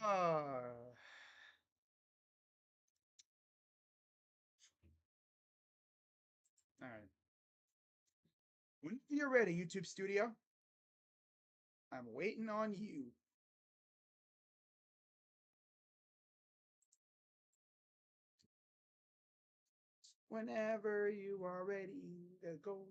All right. When you're ready, YouTube studio, I'm waiting on you. Whenever you are ready to go.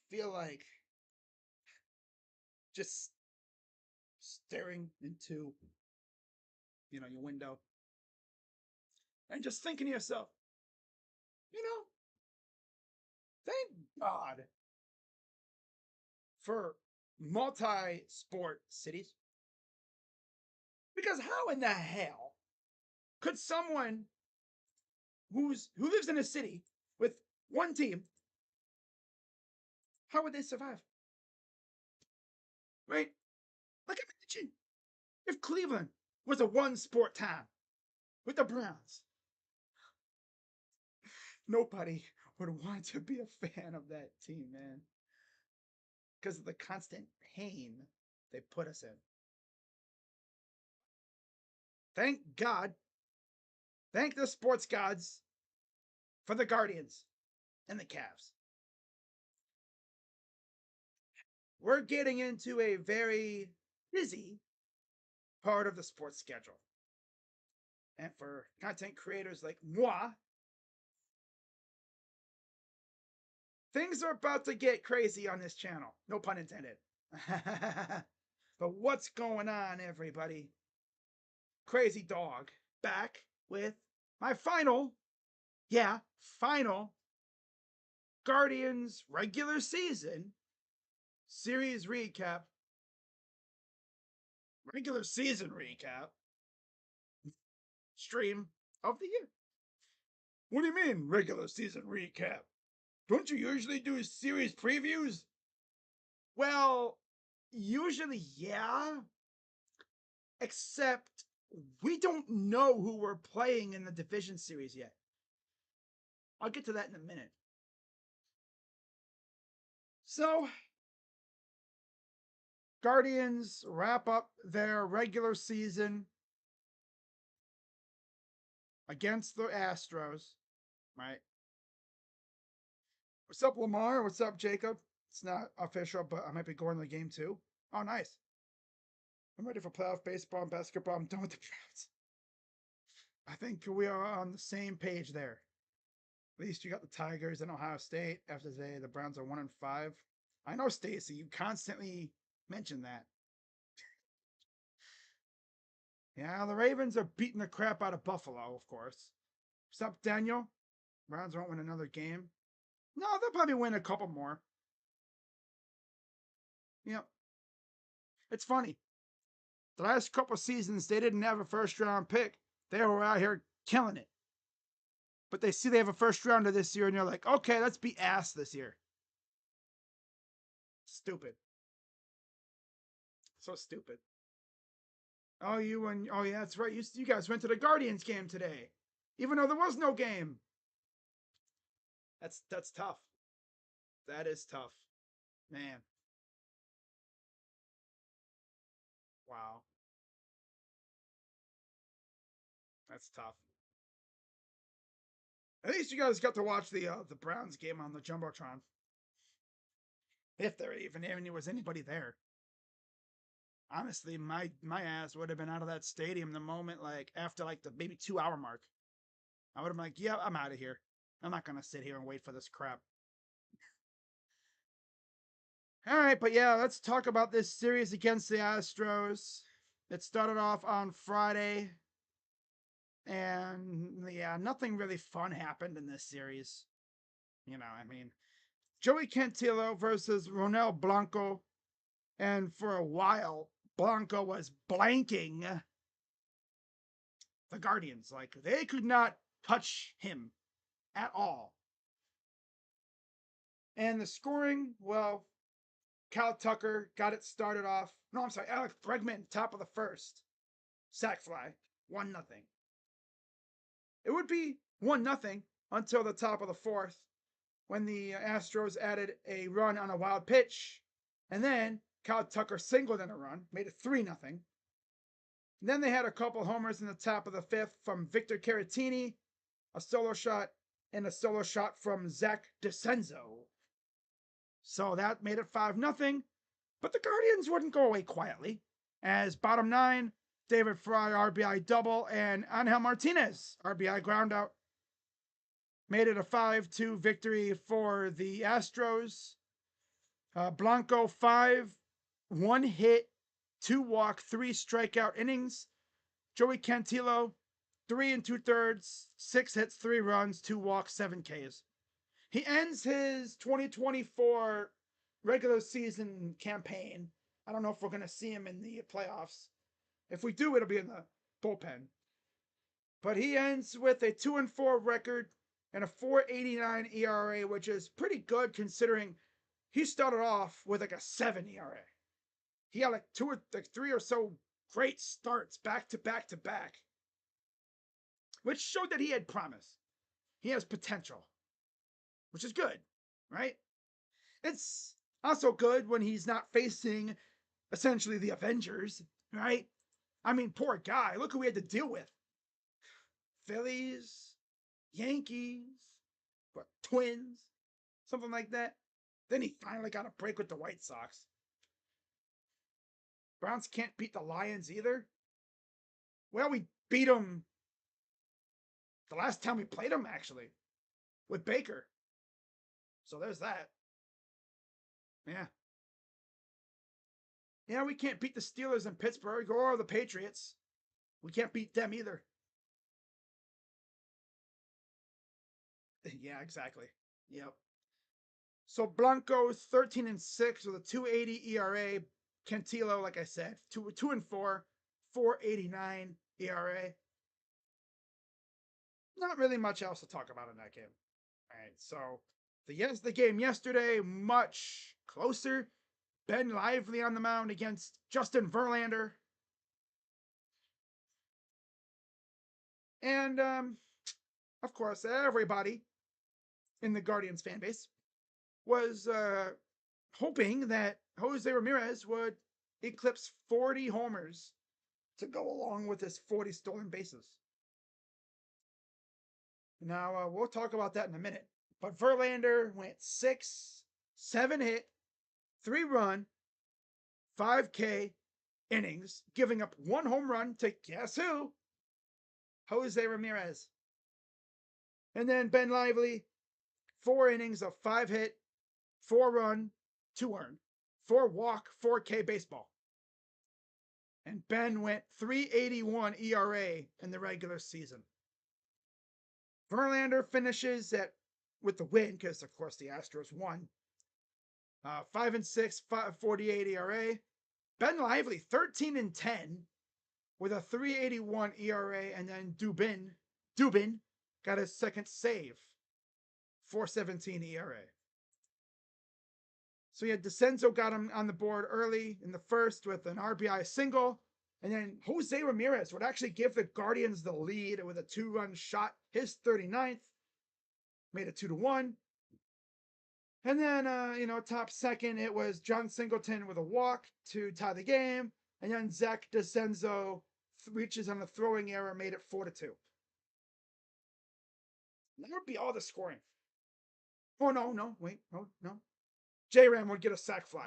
Feel like just staring into, your window and just thinking to yourself, you know, thank God for multi-sport cities. Because how in the hell could someone who lives in a city with one team, how would they survive? Right? Like imagine if Cleveland was a one sport town with the Browns. Nobody would want to be a fan of that team, man. Because of the constant pain they put us in. Thank God, thank the sports gods for the Guardians and the Cavs. We're getting into a very busy part of the sports schedule. And for content creators like moi, things are about to get crazy on this channel. No pun intended. But what's going on, everybody? Crazy Dog back with my final, final Guardians regular season series recap, regular season recap stream of the year. What do you mean, regular season recap? Don't you usually do series previews? Well, usually, yeah. Except we don't know who we're playing in the division series yet. I'll get to that in a minute. So, Guardians wrap up their regular season against the Astros, right? What's up, Lamar? What's up, Jacob? It's not official, but I might be going to the game too. Oh, nice. I'm ready for playoff baseball and basketball. I'm done with the Browns. I think we are on the same page there. At least you got the Tigers and Ohio State. After today, the Browns are 1-5. I know, Stacy, you constantly mention that. Yeah, the Ravens are beating the crap out of Buffalo, of course. What's up, Daniel? Browns won't win another game. No, they'll probably win a couple more. Yep. It's funny. The last couple seasons, they didn't have a first round pick. They were out here killing it. But they see they have a first rounder this year, and they're like, okay, let's be ass this year. Stupid. So stupid. Oh, oh yeah, that's right. You guys went to the Guardians game today, even though there was no game. That's tough. That is tough, man. Wow, that's tough. At least you guys got to watch the Browns game on the jumbotron, if there even was anybody there. Honestly, my ass would have been out of that stadium the moment, like after like the maybe 2 hour mark. I would have been like, yeah, I'm out of here. I'm not gonna sit here and wait for this crap. All right, but yeah, let's talk about this series against the Astros. It started off on Friday, and yeah, nothing really fun happened in this series. I mean, Joey Cantillo versus Ronel Blanco, and for a while, Blanco was blanking the Guardians. Like, they could not touch him at all. And the scoring, well, Cal Tucker got it started off. No, I'm sorry, Alex Bregman, top of the first. sac fly, 1-0. It would be 1-0 until the top of the fourth when the Astros added a run on a wild pitch, and then Kyle Tucker singled in a run, made it 3-0. Then they had a couple homers in the top of the fifth from Victor Caratini, a solo shot, and a solo shot from Zach DeCenzo. So that made it 5-0. But the Guardians wouldn't go away quietly, as bottom nine, David Fry RBI double and Angel Martinez RBI groundout made it a 5-2 victory for the Astros. Blanco 5, 1 hit, 2 walk, 3 strikeout innings. Joey Cantillo 3 2/3, 6 hits, 3 runs, 2 walks, 7 Ks. He ends his 2024 regular season campaign. I don't know if we're going to see him in the playoffs. If we do, it'll be in the bullpen. But he ends with a 2-4 record and a 4.89 ERA, which is pretty good considering he started off with like a 7 ERA. He had like 3 or so great starts back to back to back, which showed that he had promise. He has potential, which is good, right? It's also good when he's not facing essentially the Avengers, right? I mean, poor guy. Look who we had to deal with. Phillies, Yankees, what, Twins, something like that. Then he finally got a break with the White Sox. Browns can't beat the Lions either. Well, we beat them the last time we played them, actually, with Baker. So there's that. Yeah. Yeah, we can't beat the Steelers in Pittsburgh or the Patriots. We can't beat them either. Yeah, exactly. Yep. So Blanco's 13-6 with a 2.80 ERA. Cantillo, like I said, 2-4, 4.89 ERA. Not really much else to talk about in that game. All right, so the game yesterday, much closer. Ben Lively on the mound against Justin Verlander. And, of course, everybody in the Guardians fan base was hoping that Jose Ramirez would eclipse 40 homers to go along with his 40 stolen bases. Now, we'll talk about that in a minute. But Verlander went 6, 7 hit, 3 run, 5K innings, giving up 1 home run to guess who? Jose Ramirez. And then Ben Lively, 4 innings of 5 hit, 4 run, 2 earned, 4 walk, 4K baseball. And Ben went 3.81 ERA in the regular season. Verlander finishes with the win because, of course, the Astros won. 5-6, 5.48 ERA. Ben Lively 13-10 with a 3.81 ERA, and then Dubin got his second save, 4.17 ERA. So DeCenzo got him on the board early in the first with an RBI single. And then Jose Ramirez would actually give the Guardians the lead with a 2-run shot, his 39th. Made it 2-1. And then, top second, it was John Singleton with a walk to tie the game. And then Zach DeCenzo reaches on the throwing error, made it 4-2. That would be all the scoring. Oh, no, wait, no. J-Ram would get a sac fly.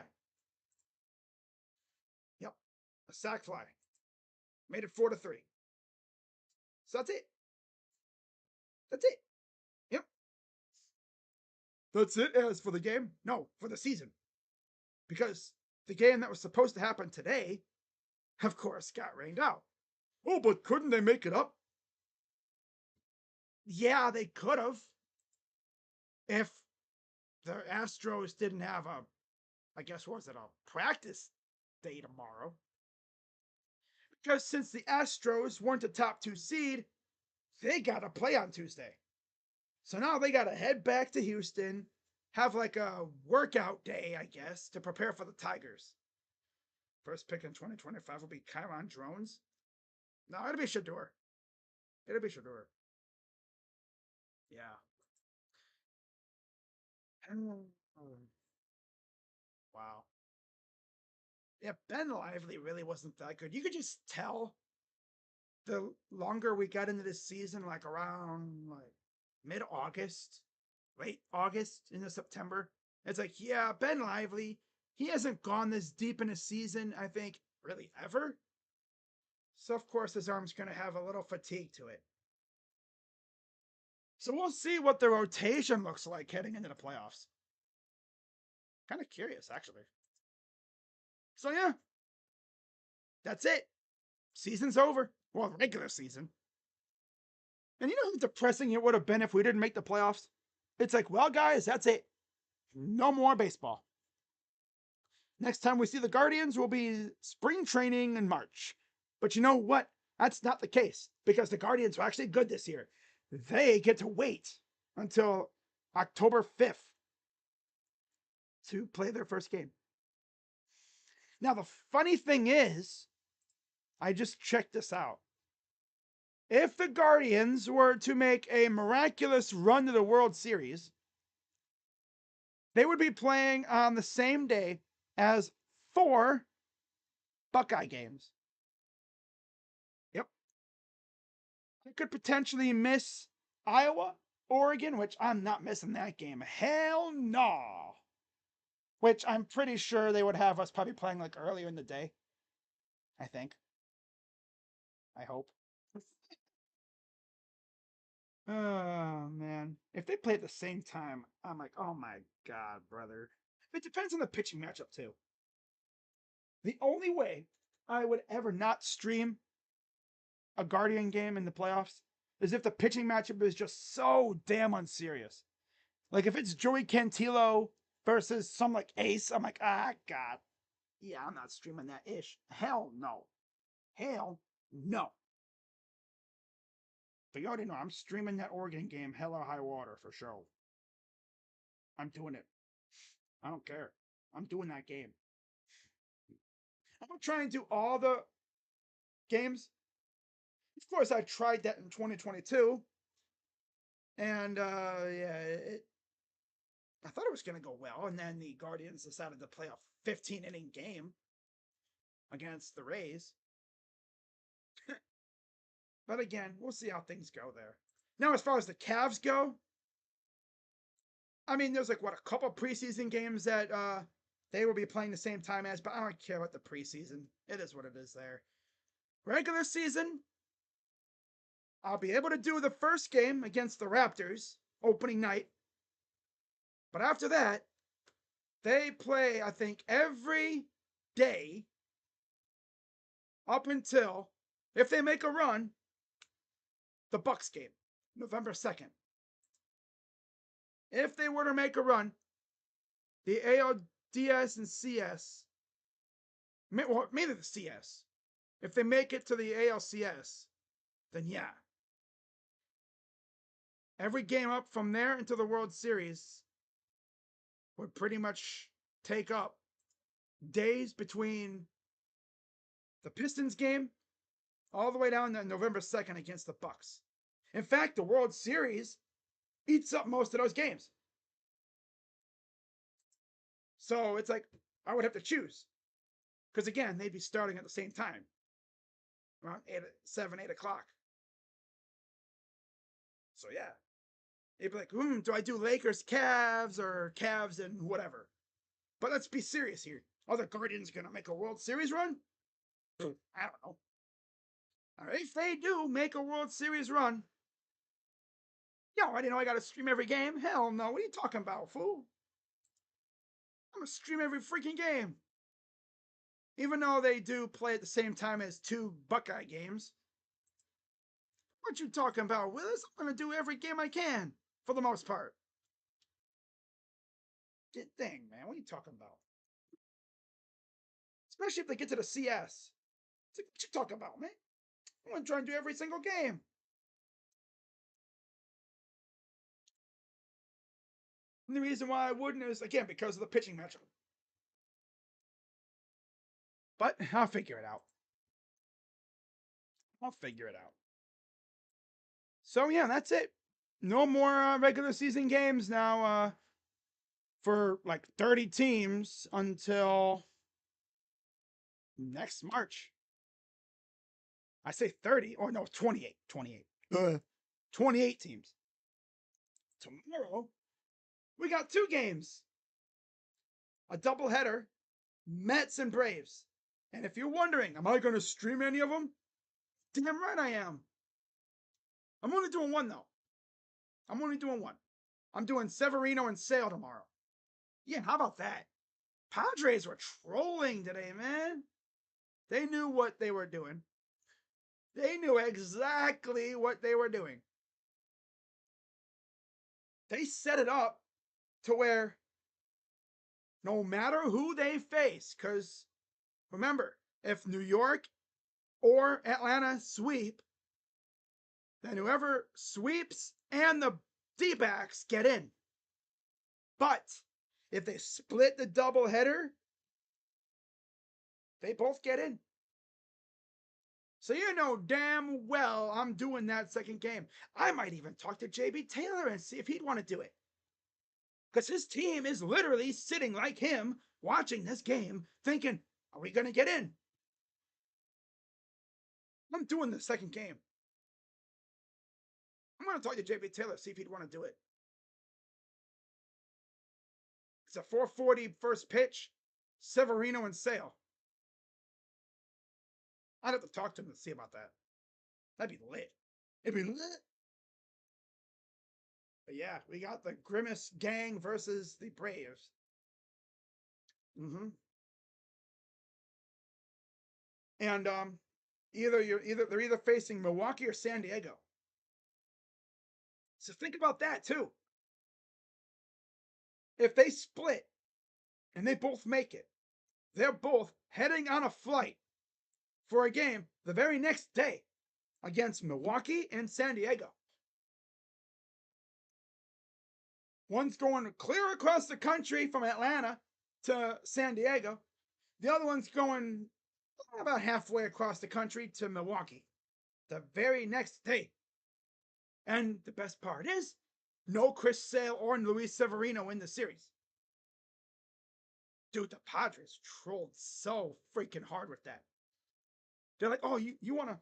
Yep, a sac fly. Made it 4-3. So that's it. Yep. That's it as for the game? No, for the season. Because the game that was supposed to happen today, of course, got rained out. Oh, but couldn't they make it up? Yeah, they could have. If the Astros didn't have a practice day tomorrow. Because since the Astros weren't a top 2 seed, they got to play on Tuesday. So now they got to head back to Houston, have like a workout day, I guess, to prepare for the Tigers. First pick in 2025 will be Chiron Drones. No, it'll be Shador. It'll be Shador. Yeah. Wow. Yeah, Ben Lively really wasn't that good. You could just tell the longer we got into this season, like around like mid-August, late August into September. It's like, yeah, Ben Lively, he hasn't gone this deep in a season, I think, really ever. So of course his arm's gonna have a little fatigue to it. So we'll see what the rotation looks like heading into the playoffs. Kind of curious, actually. So yeah, that's it. Season's over. Well, regular season. And you know how depressing it would have been if we didn't make the playoffs? It's like, well, guys, that's it. No more baseball. Next time we see the Guardians will be spring training in March. But you know what? That's not the case because the Guardians are actually good this year. They get to wait until October 5th to play their first game. Now, the funny thing is, I just checked this out. If the Guardians were to make a miraculous run to the World Series, they would be playing on the same day as 4 Buckeye games. Yep. They could potentially miss Iowa, Oregon, which I'm not missing that game. Hell no. Which I'm pretty sure they would have us probably playing like earlier in the day. I think. I hope. Oh man. If they play at the same time, I'm like, oh my god, brother. It depends on the pitching matchup too. The only way I would ever not stream a Guardian game in the playoffs is if the pitching matchup is just so damn unserious. Like if it's Joey Cantillo versus some like ace, I'm like, ah, God. Yeah, I'm not streaming that ish. Hell no. Hell no. But you already know I'm streaming that Oregon game, hell or high water for sure. I'm doing it. I don't care. I'm doing that game. I'm gonna try and do all the games. Of course, I tried that in 2022, and yeah, I thought it was gonna go well, and then the Guardians decided to play a 15-inning game against the Rays. But again, we'll see how things go there. Now, as far as the Cavs go, I mean, there's like what a couple preseason games that they will be playing the same time as, but I don't care about the preseason. It is what it is there. Regular season, I'll be able to do the first game against the Raptors opening night. But after that, they play, I think, every day up until, if they make a run, the Bucks game, November 2nd. If they were to make a run, the ALDS and CS, well, maybe the CS, if they make it to the ALCS, then yeah. Every game up from there into the World Series would pretty much take up days between the Pistons game all the way down to November 2nd against the Bucks. In fact, the World Series eats up most of those games. So it's like I would have to choose. Because again, they'd be starting at the same time. Around 7, 8 o'clock. So yeah. They'd be like, do I do Lakers, Cavs, or Cavs and whatever? But let's be serious here. Are the Guardians going to make a World Series run? I don't know. If they do make a World Series run, yo, I didn't know I got to stream every game. Hell no. What are you talking about, fool? I'm going to stream every freaking game. Even though they do play at the same time as 2 Buckeye games. What you talking about, Willis? I'm going to do every game I can, for the most part. Dang, man, what are you talking about? Especially if they get to the CS. It's like, what you talking about, man? I'm going to try and do every single game. And the reason why I wouldn't is, again, because of the pitching matchup. But I'll figure it out. I'll figure it out. So yeah, that's it. No more regular season games now for like 30 teams until next March. I say 30, or no, 28. 28. 28 teams. Tomorrow, we got 2 games. A doubleheader, Mets and Braves. And if you're wondering, am I going to stream any of them? Damn right I am. I'm only doing one, though. I'm only doing one. I'm doing Severino and Sale tomorrow. Yeah, how about that? Padres were trolling today, man. They knew what they were doing. They knew exactly what they were doing. They set it up to where no matter who they face, because remember, if New York or Atlanta sweep, then whoever sweeps and the D-backs get in. But if they split the doubleheader, they both get in. So you know damn well I'm doing that second game. I might even talk to JB Taylor and see if he'd want to do it. Because his team is literally sitting like him, watching this game, thinking, are we going to get in? I'm doing the second game. I'm going to talk to JB Taylor, see if he'd want to do it. It's a 440 first pitch, Severino and Sale. I'd have to talk to him to see about that. That'd be lit. It'd be lit. But yeah, we got the Grimace gang versus the Braves. And they're either facing Milwaukee or San Diego. So think about that too. If they split and they both make it, they're both heading on a flight for a game the very next day against Milwaukee and San Diego. One's going clear across the country from Atlanta to San Diego. The other one's going about halfway across the country to Milwaukee the very next day. And the best part is, no Chris Sale or Luis Severino in the series. Dude, the Padres trolled so freaking hard with that. They're like, oh, you wanna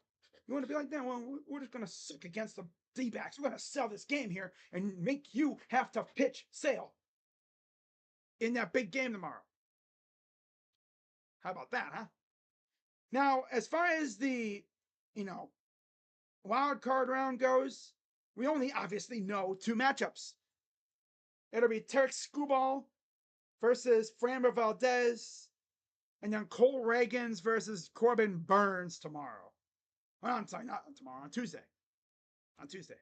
be like that? Well, we're just gonna suck against the D-backs. We're gonna sell this game here and make you have to pitch Sale in that big game tomorrow. How about that, huh? Now, as far as the, wild card round goes, we only obviously know 2 matchups. It'll be Tarek Skubal versus Framber Valdez, and then Cole Reagans versus Corbin Burns tomorrow. Well, I'm sorry, not tomorrow, on Tuesday. On Tuesday.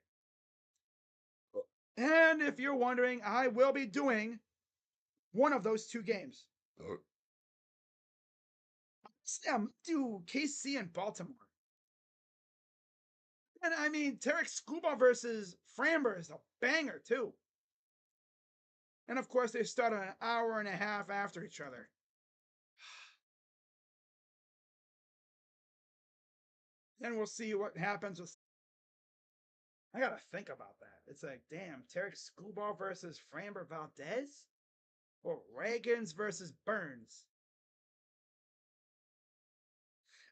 And if you're wondering, I will be doing one of those 2 games. I'm do KC and Baltimore. And I mean, Tarek Skubal versus Framber is a banger, too. And of course, they start an hour and a half after each other. Then we'll see what happens with. I gotta think about that. It's like, damn, Tarek Skubal versus Framber Valdez? Or Reagans versus Burns?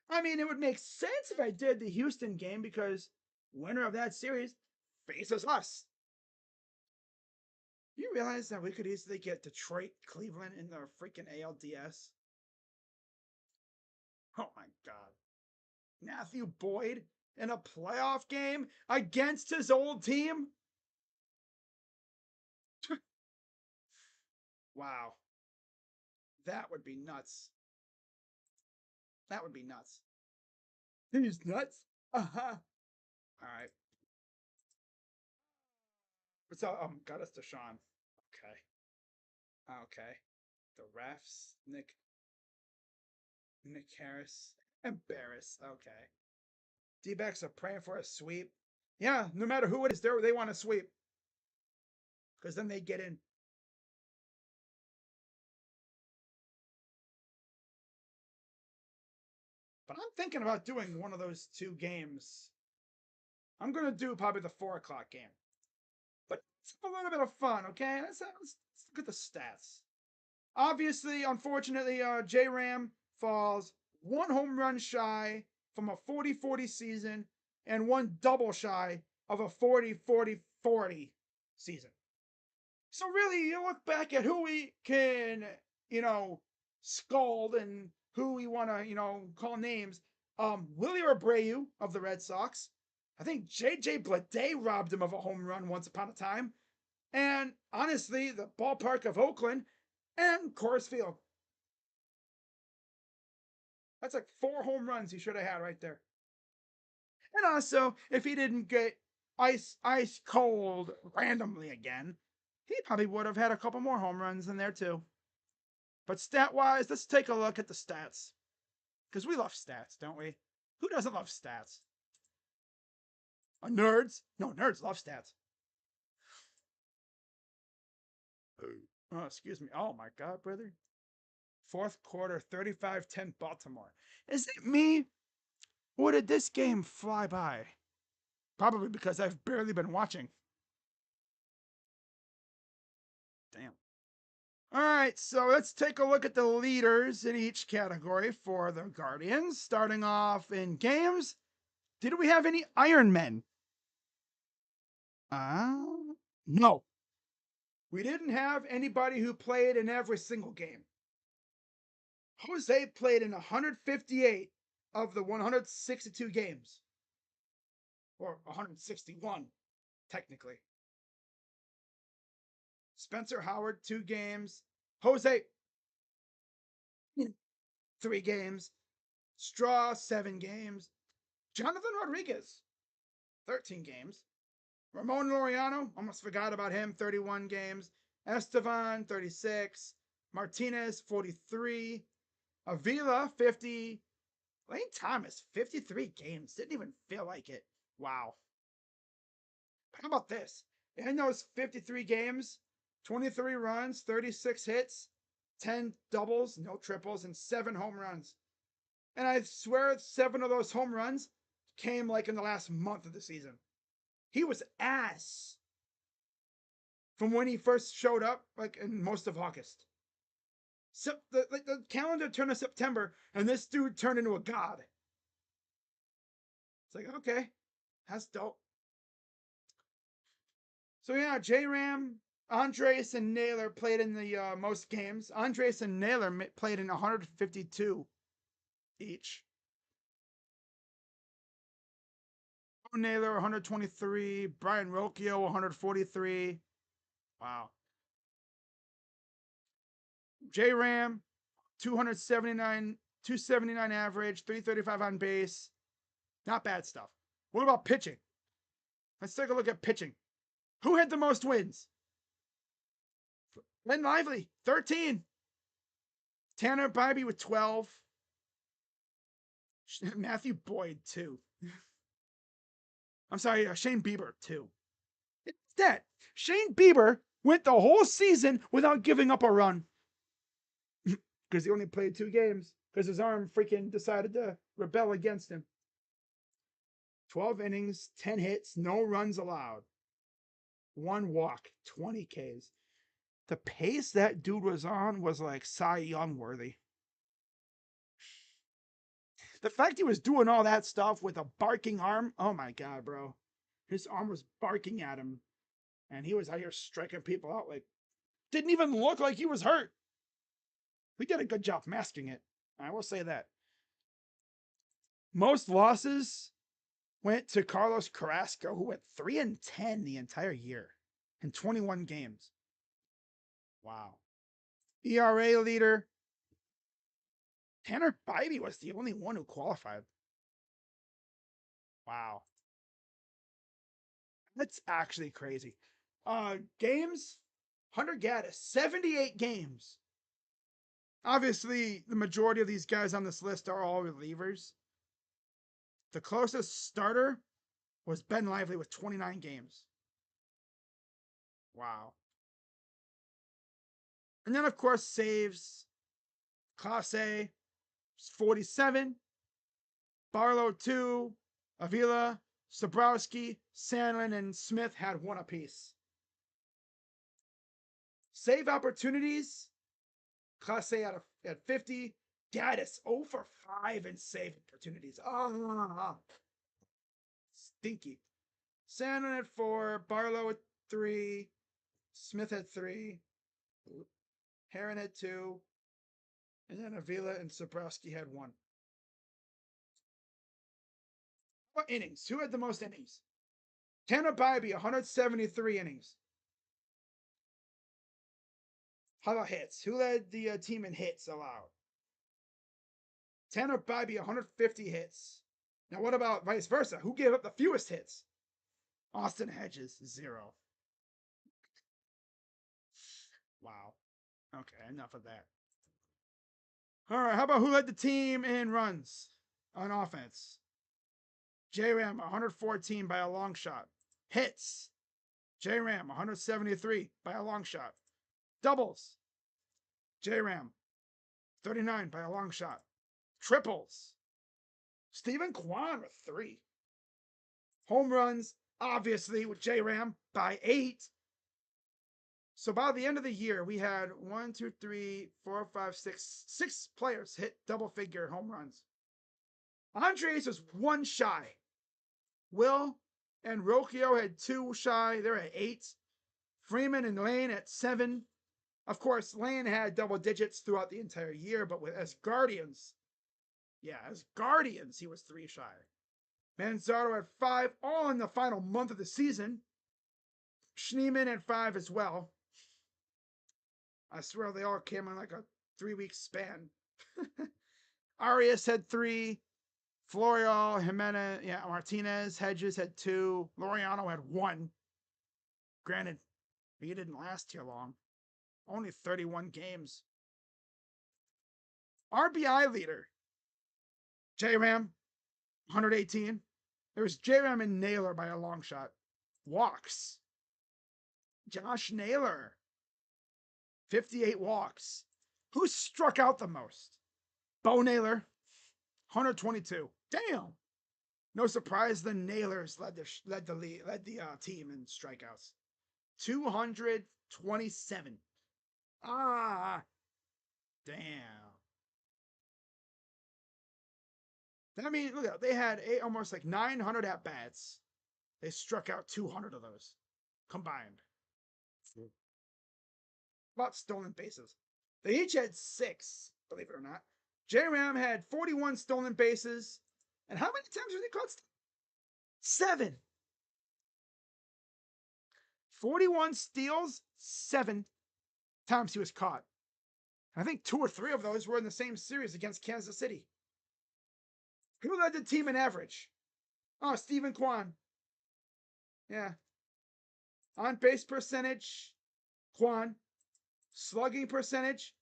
I mean, it would make sense if I did the Houston game because winner of that series faces us. You realize that we could easily get Detroit, Cleveland in the freaking ALDS? Oh my God. Matthew Boyd in a playoff game against his old team? Wow. That would be nuts. That would be nuts. He's nuts? Uh-huh. All right. So, got us to Sean. Okay. The refs, Nick Harris, and Barris. Okay. D-backs are praying for a sweep. Yeah, no matter who it is, they want to sweep. Because then they get in. But I'm thinking about doing one of those two games. I'm going to do probably the 4 o'clock game. But it's a little bit of fun, okay? Let's look at the stats. Obviously, unfortunately, J Ram falls 1 home run shy from a 40-40 season and 1 double shy of a 40-40-40 season. So really, you look back at who we can, scold and who we want to, call names. Willie Abreu of the Red Sox. I think J.J. Bleday robbed him of a home run once upon a time. And honestly, the ballpark of Oakland and Coors Field. That's like 4 home runs he should have had right there. And also, if he didn't get ice cold randomly again, he probably would have had a couple more home runs in there too. But stat wise, let's take a look at the stats. Because we love stats, don't we? Who doesn't love stats? Nerds? No, nerds love stats. Oh, excuse me. Oh my God, brother. Fourth quarter, 35-10 Baltimore. Is it me? Or did this game fly by? Probably because I've barely been watching. Damn. All right, so let's take a look at the leaders in each category for the Guardians. Starting off in games, did we have any Iron Men? No. We didn't have anybody who played in every single game. Jose played in 158 of the 162 games. Or 161, technically. Spencer Howard, 2 games. Jose, 3 games. Straw, 7 games. Jonathan Rodriguez, 13 games. Ramon Laureano, almost forgot about him, 31 games. Estevan, 36. Martinez, 43. Avila, 50. Lane Thomas, 53 games. Didn't even feel like it. Wow. How about this? In those 53 games, 23 runs, 36 hits, 10 doubles, no triples, and 7 home runs. And I swear 7 of those home runs came like in the last month of the season. He was ass from when he first showed up, like in most of August. The calendar turned to September, and this dude turned into a god. It's like, okay, that's dope. So yeah, J-Ram, Andres, and Naylor played in the most games. Andres and Naylor played in 152 each. Naylor 123, Brian Rocchio 143. Wow. J-Ram 279 average, 335 on base. Not bad stuff. What about pitching? Let's take a look at pitching. Who had the most wins? Len Lively, 13. Tanner Bybee with 12. Matthew Boyd, 2. I'm sorry, Shane Bieber, 2. It's that. Shane Bieber went the whole season without giving up a run. Because he only played 2 games. Because his arm freaking decided to rebel against him. 12 innings, 10 hits, no runs allowed. 1 walk, 20 Ks. The pace that dude was on was like Cy Young worthy. The fact he was doing all that stuff with a barking arm, oh my God, bro. His arm was barking at him. And he was out here striking people out like, didn't even look like he was hurt. We did a good job masking it. I will say that. Most losses went to Carlos Carrasco, who went 3-10 the entire year in 21 games. Wow. ERA leader. Tanner Bybee was the only one who qualified. Wow. That's actually crazy. Games, Hunter Gaddis, 78 games. Obviously, the majority of these guys on this list are all relievers. The closest starter was Ben Lively with 29 games. Wow. And then, of course, saves. Class A, 47. Barlow 2, Avila, Sabrowski, Sandlin, and Smith had 1 apiece. Save opportunities. Clase at 50. Gaddis 0 for 5 in save opportunities. Stinky. Sandlin at 4. Barlow at 3. Smith at 3. Heron had 2. And then Avila and Sabrowski had 1. What innings? Who had the most innings? Tanner Bybee, 173 innings. How about hits? Who led the team in hits allowed? Tanner Bybee, 150 hits. Now, what about vice versa? Who gave up the fewest hits? Austin Hedges, 0. Wow. Okay, enough of that. All right, how about who led the team in runs on offense? J-Ram, 114 by a long shot. Hits. J-Ram, 173 by a long shot. Doubles. J-Ram, 39 by a long shot. Triples. Stephen Kwan with 3. Home runs, obviously, with J-Ram by 8. So by the end of the year, we had 1, 2, 3, 4, 5, 6 players hit double-figure home runs. Andres was 1 shy. Will and Rocchio had 2 shy. They're at 8. Freeman and Lane at 7. Of course, Lane had double digits throughout the entire year, but as Guardians, he was 3 shy. Manzardo at 5, all in the final month of the season. Schneeman at 5 as well. I swear they all came in like a 3-week span. Arias had 3. Florial, Jimenez, Martinez, Hedges had 2. Laureano had 1. Granted, he didn't last here long. Only 31 games. RBI leader. J-Ram, 118. There was J-Ram and Naylor by a long shot. Walks. Josh Naylor, 58 walks. Who struck out the most? Bo Naylor, 122. Damn. No surprise the Nailers led the team in strikeouts. 227. Damn. I mean, look at they had almost like 900 at bats. They struck out 200 of those combined. About stolen bases. They each had 6, believe it or not. J-Ram had 41 stolen bases. And how many times was he caught? 7. 41 steals, 7 times he was caught. I think 2 or 3 of those were in the same series against Kansas City. Who led the team in average? Oh, Stephen Kwan. Yeah. On base percentage, Kwan. Slugging percentage,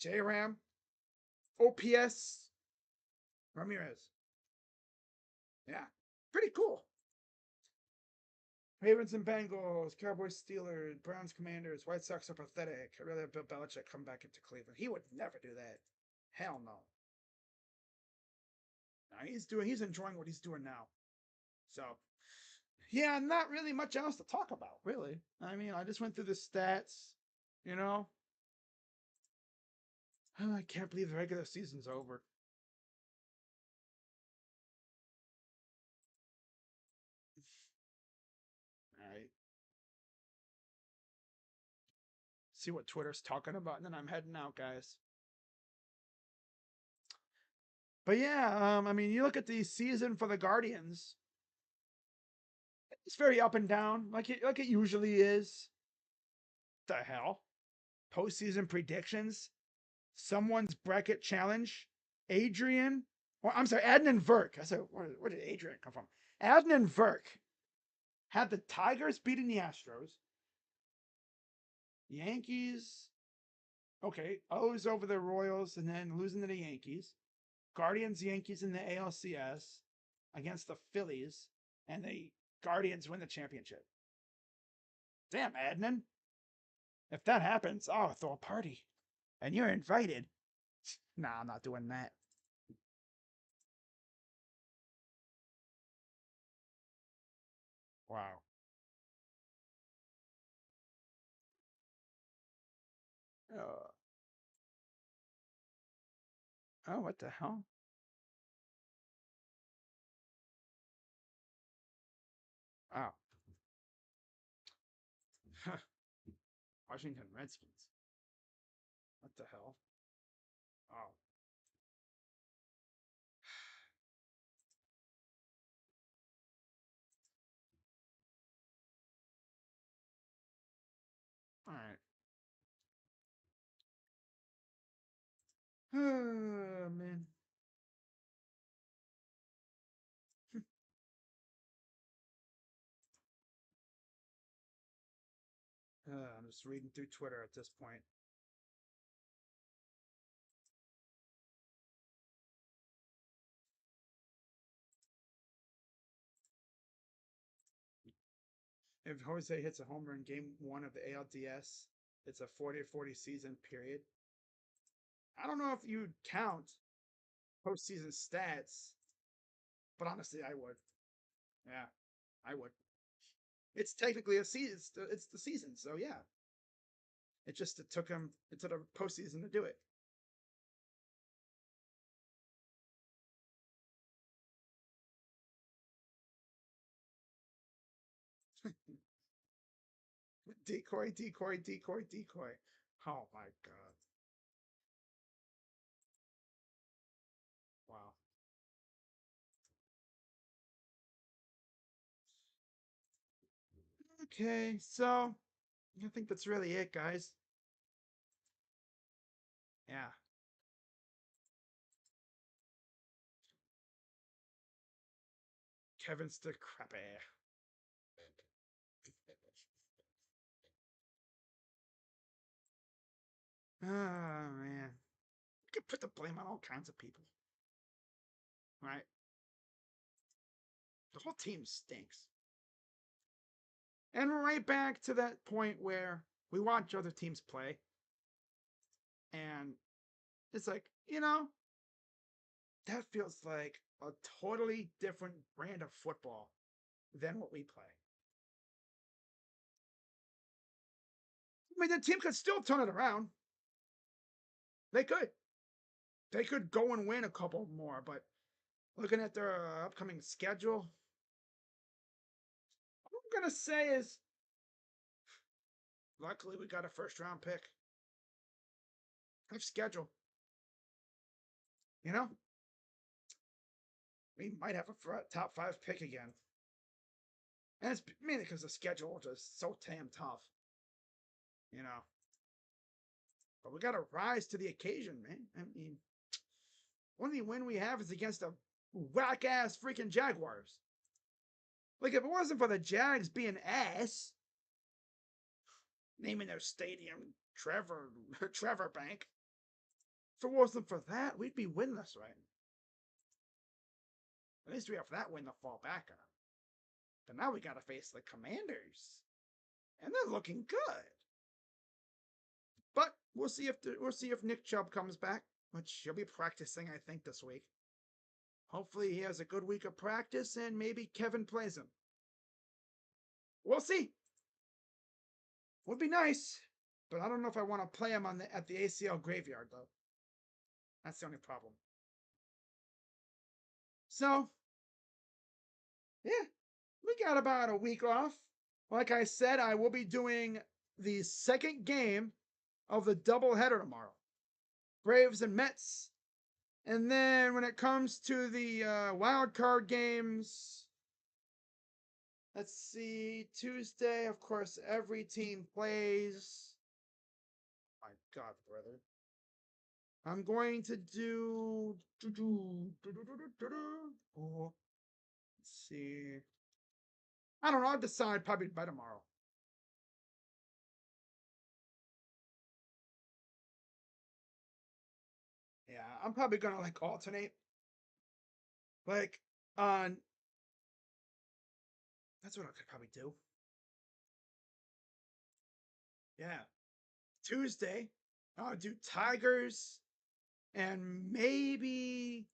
J-Ram. OPS, Ramirez. Yeah, pretty cool. Ravens and Bengals, Cowboys, Steelers, Browns, Commanders, White Sox are pathetic. I'd rather have Bill Belichick come back into Cleveland. He would never do that. Hell no. No, he's enjoying what he's doing now. So, yeah, not really much else to talk about, really. I mean, I just went through the stats, you know. I can't believe the regular season's over. All right. See what Twitter's talking about, and then I'm heading out, guys. But yeah, I mean, you look at the season for the Guardians. It's very up and down, like it usually is. The hell? Postseason predictions? Someone's bracket challenge? Adnan Verk. I said, where did Adrian come from? Adnan Verk had the Tigers beating the Astros. Yankees. Okay, O's over the Royals and then losing to the Yankees. Guardians, Yankees in the ALCS against the Phillies, and the Guardians win the championship. Damn, Adnan. If that happens, I'll throw a party. And you're invited. Nah, I'm not doing that. Wow. Uh, oh, what the hell? Oh. Washington Redskins. What the hell? Oh. All right. Oh, man. I'm just reading through Twitter at this point. If Jose hits a homer in game 1 of the ALDS, it's a 40-40 season period. I don't know if you'd count postseason stats, but honestly, I would. Yeah, I would. It's technically a season. It's the season, so yeah. It took him. It took a postseason to do it. Decoy, decoy, decoy, decoy. Oh my god! Wow. Okay, so I think that's really it, guys. Yeah. Kevin's the crappy. Oh man. You could put the blame on all kinds of people. Right? The whole team stinks. And we're right back to that point where we watch other teams play. And it's like, that feels like a totally different brand of football than what we play. I mean, the team could still turn it around. They could. They could go and win a couple more, but looking at their upcoming schedule, what I'm going to say is luckily we got a first round pick. Have schedule. You know? We might have a top 5 pick again. And it's mainly because the schedule is just so damn tough. You know? But we got to rise to the occasion, man. I mean, only win we have is against a whack ass freaking Jaguars. Like, if it wasn't for the Jags being ass, naming their stadium Trevor Bank, if it wasn't for that, we'd be winless right now. At least we have that win to fall back on. But now we got to face the Commanders, and they're looking good. But we'll see if Nick Chubb comes back, which he'll be practicing, I think, this week. Hopefully, he has a good week of practice, and maybe Kevin plays him. We'll see. Would be nice, but I don't know if I want to play him at the ACL graveyard though. That's the only problem. So, yeah, we got about a week off. Like I said, I will be doing the second game of the doubleheader tomorrow. Braves and Mets. And then when it comes to the wild card games, let's see, Tuesday, of course, every team plays. My God, brother. I'm going to do. Oh, let's see. I don't know. I'll decide probably by tomorrow. Yeah, I'm probably gonna like alternate. Like on. That's what I could probably do. Yeah, Tuesday. I'll do Tigers and maybe.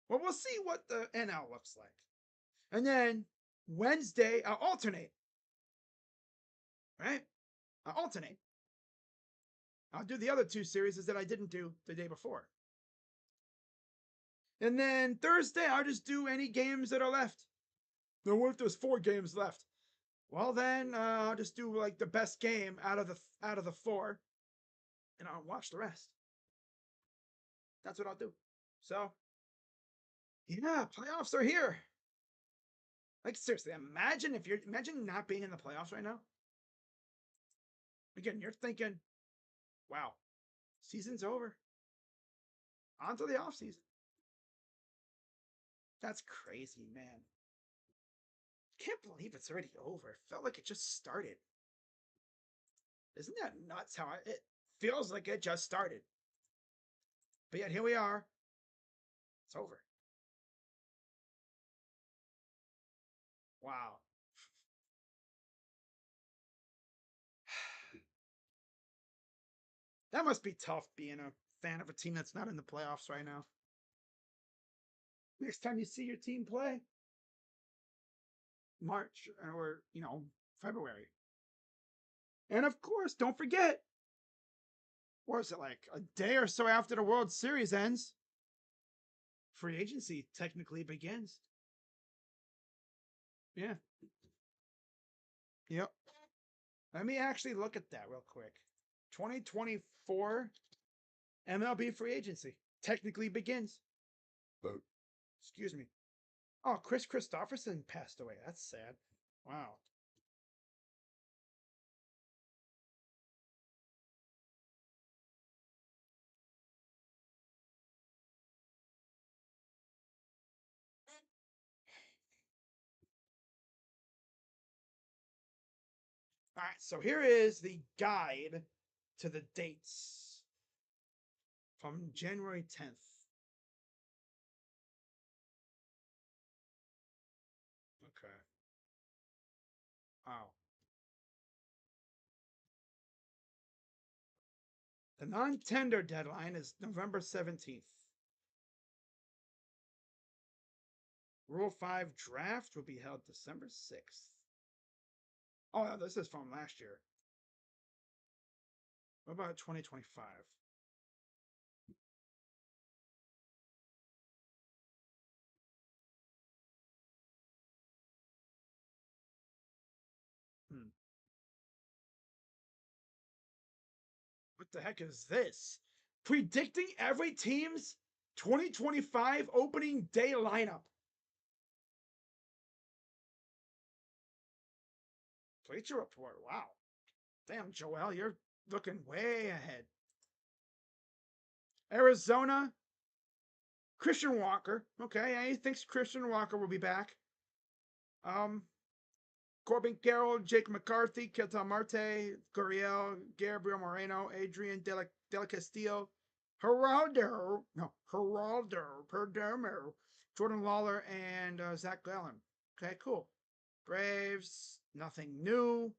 Well, we'll see what the NL looks like, and then Wednesday, I'll alternate. Right? I'll alternate. I'll do the other 2 series that I didn't do the day before. And then Thursday, I'll just do any games that are left. Now, what if there's 4 games left? Well, then I'll just do like the best game out of the 4, and I'll watch the rest. That's what I'll do. So, yeah, playoffs are here. Like seriously, imagine not being in the playoffs right now. Again, you're thinking, wow, season's over. On to the off season. That's crazy, man. Can't believe it's already over. It felt like it just started. Isn't that nuts how it feels like it just started? But yet here we are. It's over. Wow. That must be tough being a fan of a team that's not in the playoffs right now. Next time you see your team play, March or, February. And of course, don't forget, what is it, like a day or so after the World Series ends, free agency technically begins. Yeah. Yep. Let me actually look at that real quick. 2024 MLB free agency technically begins. Excuse me. Oh, Chris Christopherson passed away. That's sad. Wow. All right, so here is the guide to the dates from January 10th. Okay. Wow. The non-tender deadline is November 17th. Rule 5 draft will be held December 6th. Oh, no, this is from last year. What about 2025? Hmm. What the heck is this? Predicting every team's 2025 opening day lineup. Bleacher Report. Wow. Damn, Joel, you're looking way ahead. Arizona, Christian Walker. Okay, yeah, he thinks Christian Walker will be back. Corbin Carroll, Jake McCarthy, Ketel Marte, Gurriel, Gabriel Moreno, Adrian Del Castillo, Geraldo Perdomo, Jordan Lawler, and Zach Gallen. Okay, cool. Braves, nothing new.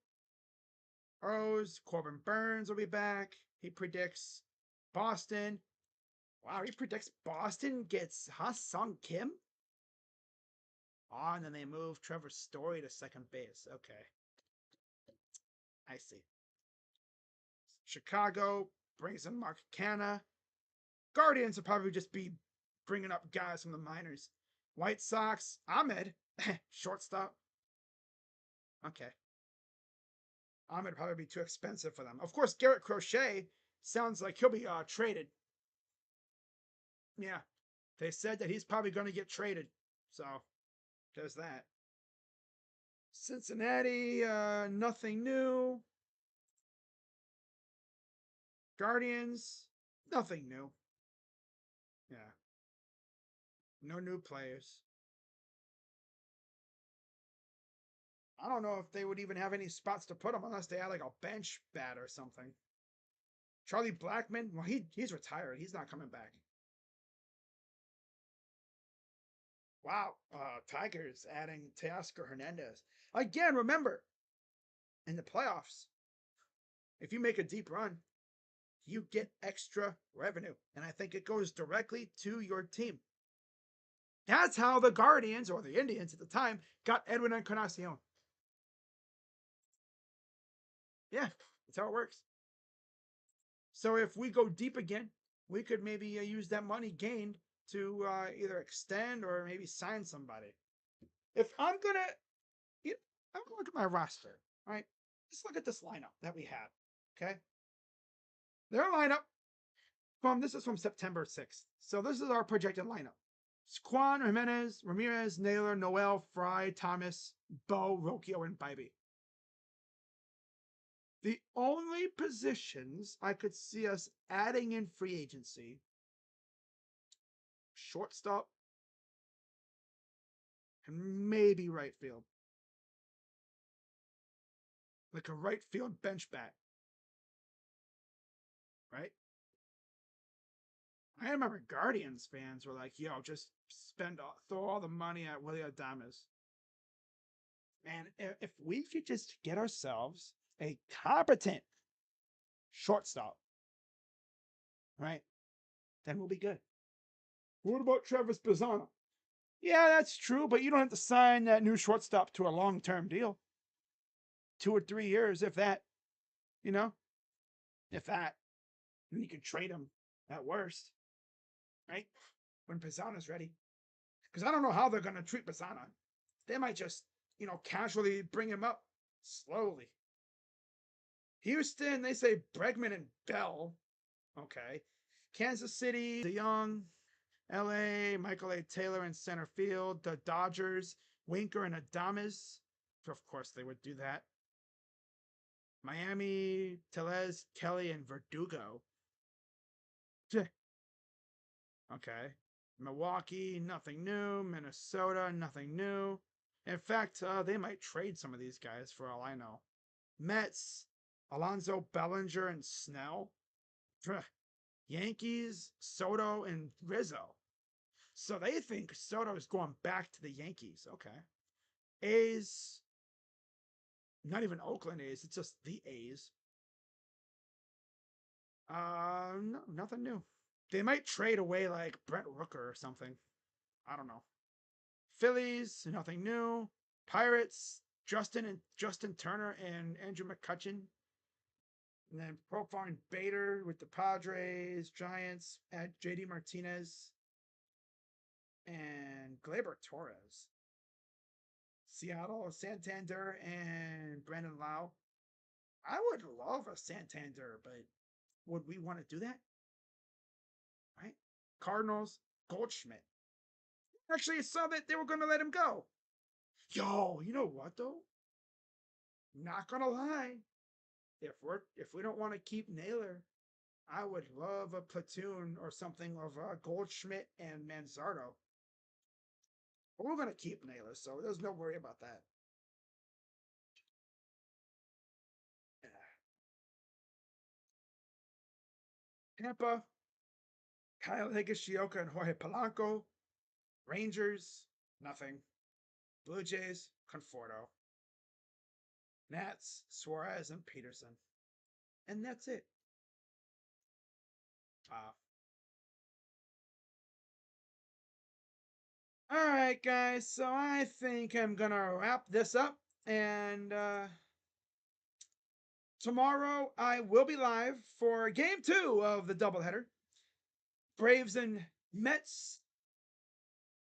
Rose, Corbin Burns will be back. He predicts Boston. Wow, he predicts Boston gets Ha-Sung Kim? Oh, and then they move Trevor Story to second base. Okay. I see. Chicago brings in Mark Canna. Guardians will probably just be bringing up guys from the minors. White Sox, Ahmed, shortstop. Okay. Ahmed would probably be too expensive for them. Of course, Garrett Crochet sounds like he'll be traded. Yeah. They said that he's probably going to get traded. So, there's that. Cincinnati, nothing new. Guardians, nothing new. Yeah. No new players. I don't know if they would even have any spots to put them unless they had like a bench bat or something. Charlie Blackmon, well, he's retired. He's not coming back. Wow. Tigers adding Teoscar Hernandez. Again, remember, in the playoffs, if you make a deep run, you get extra revenue. And I think it goes directly to your team. That's how the Guardians, or the Indians at the time, got Edwin Encarnacion. Yeah, that's how it works. So if we go deep again, we could maybe use that money gained to either extend or maybe sign somebody. If I'm gonna, I'm gonna look at my roster. All right, let's look at this lineup that we have. Okay, their lineup from this is from September 6th. So this is our projected lineup. Squan, Ramirez, Naylor, Noel, Fry, Thomas, Bo, Rocchio, and Bybee. The only positions I could see us adding in free agency: shortstop and maybe right field. Like a right field bench bat. Right? I remember Guardians fans were like, yo, just throw all the money at Willie Adames. Man, if we could just get ourselves a competent shortstop, right, then we'll be good. What about Travis Bazzana? Yeah, that's true, but you don't have to sign that new shortstop to a long-term deal. 2 or 3 years, if that, you know, if that. And you can trade him at worst, right? When Bazzana's ready. Because I don't know how they're going to treat Bazzana. They might just, casually bring him up slowly. Houston, they say Bregman and Bell. Okay. Kansas City, DeYoung. LA, Michael A. Taylor in center field. The Dodgers, Winker and Adames. Of course, they would do that. Miami, Tellez, Kelly, and Verdugo. Okay. Milwaukee, nothing new. Minnesota, nothing new. In fact, they might trade some of these guys for all I know. Mets, Alonso, Bellinger, and Snell. Yankees, Soto, and Rizzo. So they think Soto is going back to the Yankees. Okay. A's, not even Oakland A's, it's just the A's. No, nothing new. They might trade away like Brent Rooker or something. I don't know. Phillies, nothing new. Pirates, Justin Turner and Andrew McCutchen. And then Profar and Bader with the Padres. Giants at JD Martinez and Gleyber Torres. Seattle, Santander and Brandon Lau. I would love a Santander, but would we want to do that? Right? Cardinals, Goldschmidt. Actually, I saw that they were going to let him go. Yo, you know what though? Not gonna lie, if we don't want to keep Naylor, I would love a platoon or something of Goldschmidt and Manzardo. But we're gonna keep Naylor, so there's no worry about that. Tampa, Kyle Higashioka and Jorge Polanco. Rangers, nothing. Blue Jays, Conforto. Nats, Suarez and Peterson. And that's it. All right, guys. So I think I'm gonna wrap this up, and tomorrow I will be live for Game 2 of the doubleheader, Braves and Mets,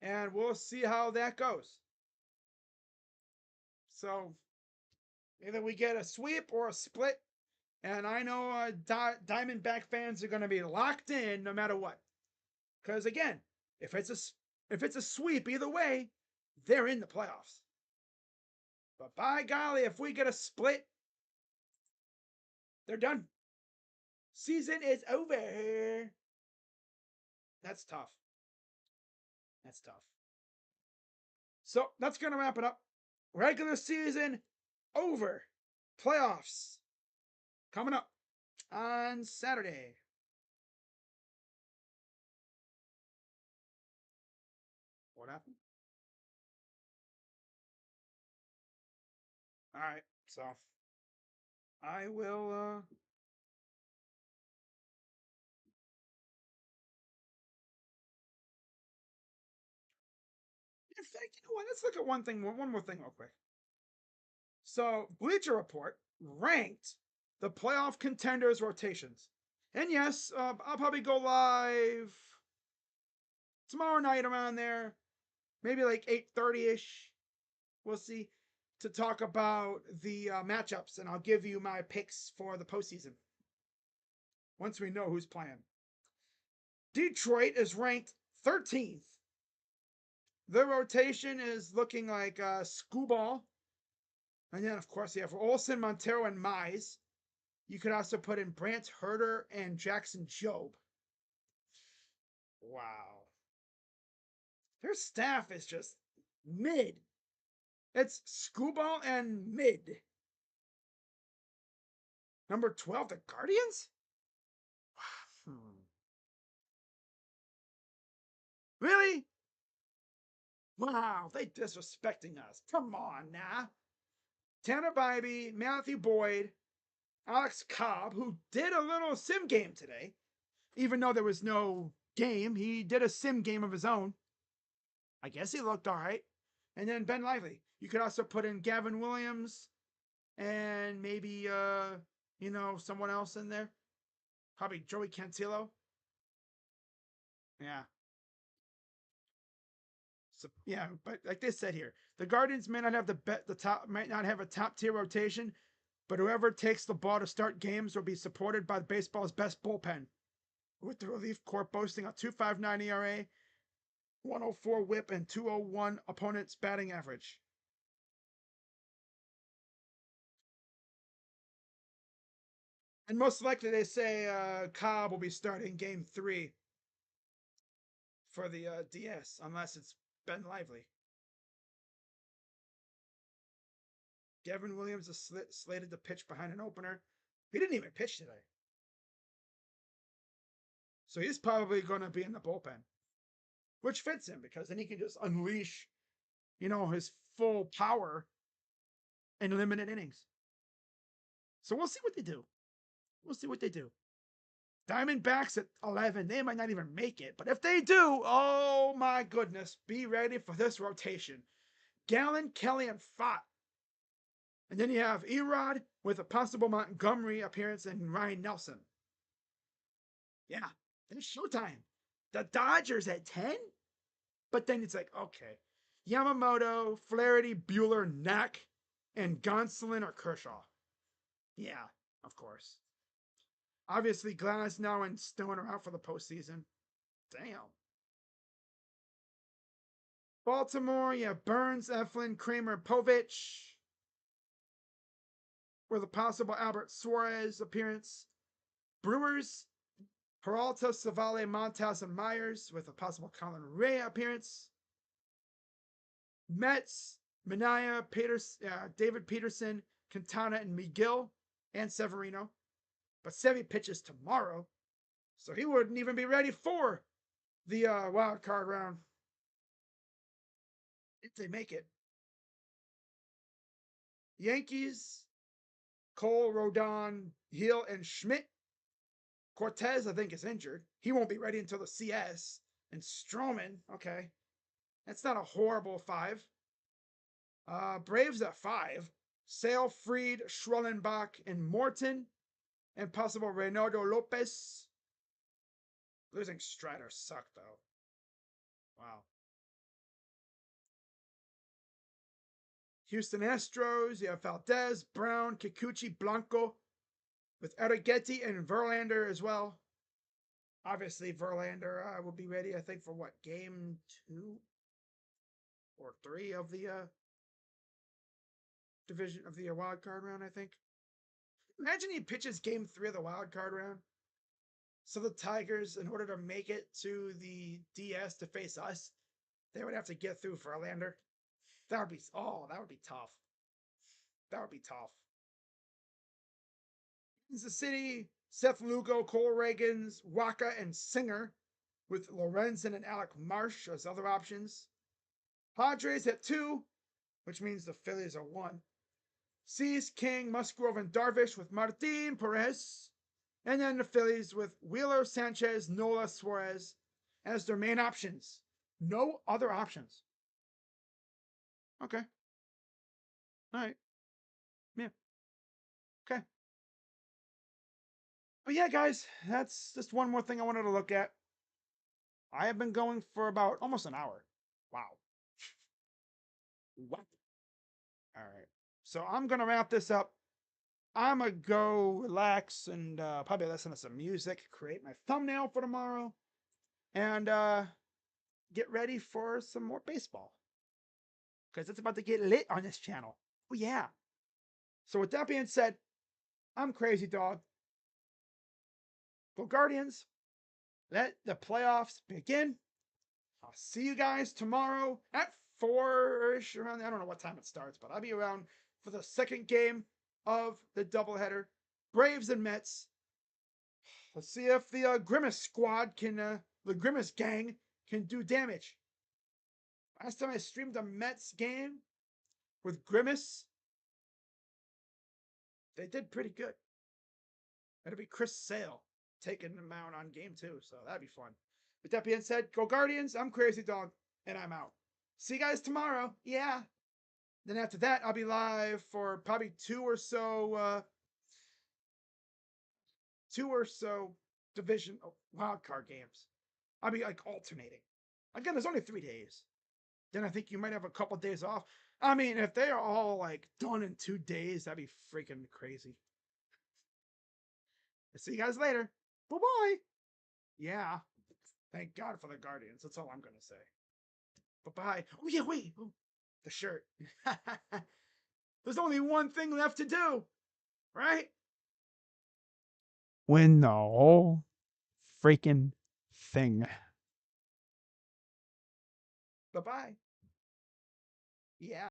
and we'll see how that goes. So either we get a sweep or a split, and I know Diamondback fans are going to be locked in no matter what. Because again, if it's a sweep either way, they're in the playoffs. But by golly, if we get a split, they're done. Season is over. That's tough. That's tough. So that's going to wrap it up. Regular season over. Playoffs coming up on Saturday. What happened? All right. So I will Well, let's look at one more thing real quick. So, Bleacher Report ranked the playoff contenders rotations. And yes, I'll probably go live tomorrow night around there, maybe like 8:30ish. We'll see, to talk about the matchups, and I'll give you my picks for the postseason once we know who's playing. Detroit is ranked 13th. Their rotation is looking like Screwball. And then, of course, you have Olsen, Montero, and Mize. You could also put in Brant Herder and Jackson Jobe. Wow. Their staff is just mid. It's Screwball and mid. Number 12, the Guardians? Really? Wow, they disrespecting us. Come on now. Tanner Bybee, Matthew Boyd, Alex Cobb, who did a little sim game today. Even though there was no game, he did a sim game of his own. I guess he looked all right. And then Ben Lively. You could also put in Gavin Williams and maybe someone else in there. Probably Joey Cantillo. Yeah. So yeah, but like they said here, the Guardians may not have might not have a top tier rotation, but whoever takes the ball to start games will be supported by baseball's best bullpen, with the relief corps boasting a 2.59 ERA, 104 WHIP, and 201 opponent's batting average. And most likely, they say Cobb will be starting Game 3 for the DS, unless it's Ben Lively. Gavin Williams is slated to pitch behind an opener. He didn't even pitch today. So he's probably going to be in the bullpen, which fits him because then he can just unleash, his full power in limited innings. So we'll see what they do. We'll see what they do. Diamondbacks at 11, they might not even make it. But if they do, oh my goodness, be ready for this rotation. Gallen, Kelly, and Fott. And then you have Erod with a possible Montgomery appearance and Ryan Nelson. Yeah, it's showtime. The Dodgers at 10? But then it's like, okay. Yamamoto, Flaherty, Bueller, Knack, and Gonsolin or Kershaw. Yeah, of course. Obviously, Glass now and Stone are out for the postseason. Damn. Baltimore, you have Burns, Eflin, Kramer, Povich. With a possible Albert Suarez appearance. Brewers, Peralta, Savale, Montas, and Myers, with a possible Colin Ray appearance. Mets, Minaya, David Peterson, Quintana, and McGill, and Severino. But Sevy pitches tomorrow, so he wouldn't even be ready for the wild card round if they make it. Yankees, Cole, Rodon, Hill, and Schmidt. Cortez, I think, is injured. He won't be ready until the CS. And Stroman, okay. That's not a horrible 5. Braves at 5. Sale, Fried, Schwellenbach, and Morton. And possible Reynaldo Lopez. Losing Strider sucked, though. Wow. Houston Astros, you have Valdez, Brown, Kikuchi, Blanco, with Arrighetti and Verlander as well. Obviously, Verlander will be ready, I think, for what, game 2 or 3 of the division of the wild card round, I think. Imagine he pitches game 3 of the wild card round. So the Tigers, in order to make it to the DS to face us, they would have to get through Verlander. That would be tough. That would be tough. Kansas City, Seth Lugo, Cole Reagans, Waka, and Singer, with Lorenzen and Alec Marsh as other options. Padres at 2, which means the Phillies are 1. Cease, King, Musgrove, and Darvish with Martin Perez. And then the Phillies with Wheeler, Sanchez, Nola, Suarez as their main options. No other options. Okay. All right. Yeah. Okay. But yeah, guys, that's just one more thing I wanted to look at. I have been going for about almost an hour. Wow. What? All right. So I'm gonna wrap this up. I'm gonna go relax and probably listen to some music, create my thumbnail for tomorrow, and get ready for some more baseball because it's about to get lit on this channel. Oh yeah. So with that being said, I'm Crazy Dog. Go Guardians. Let the playoffs begin. I'll see you guys tomorrow at 4-ish around. I don't know what time it starts, but I'll be around for the second game of the doubleheader. Braves and Mets. Let's see if the Grimace squad can, the Grimace gang can do damage. Last time I streamed a Mets game with Grimace, they did pretty good. That'll be Chris Sale taking them out on game 2, so that'd be fun. With that being said, go Guardians. I'm Crazy Dog, and I'm out. See you guys tomorrow. Yeah. Then after that, I'll be live for probably two or so division wild card games. I'll be like alternating. Again, there's only 3 days. Then I think you might have a couple days off. I mean, if they are all like done in 2 days, that'd be freaking crazy. I'll see you guys later. Bye bye. Yeah. Thank God for the Guardians. That's all I'm gonna say. Bye bye. Oh yeah, wait. Oh, the shirt. There's only one thing left to do, right? Win the whole freaking thing. Bye bye. Yeah.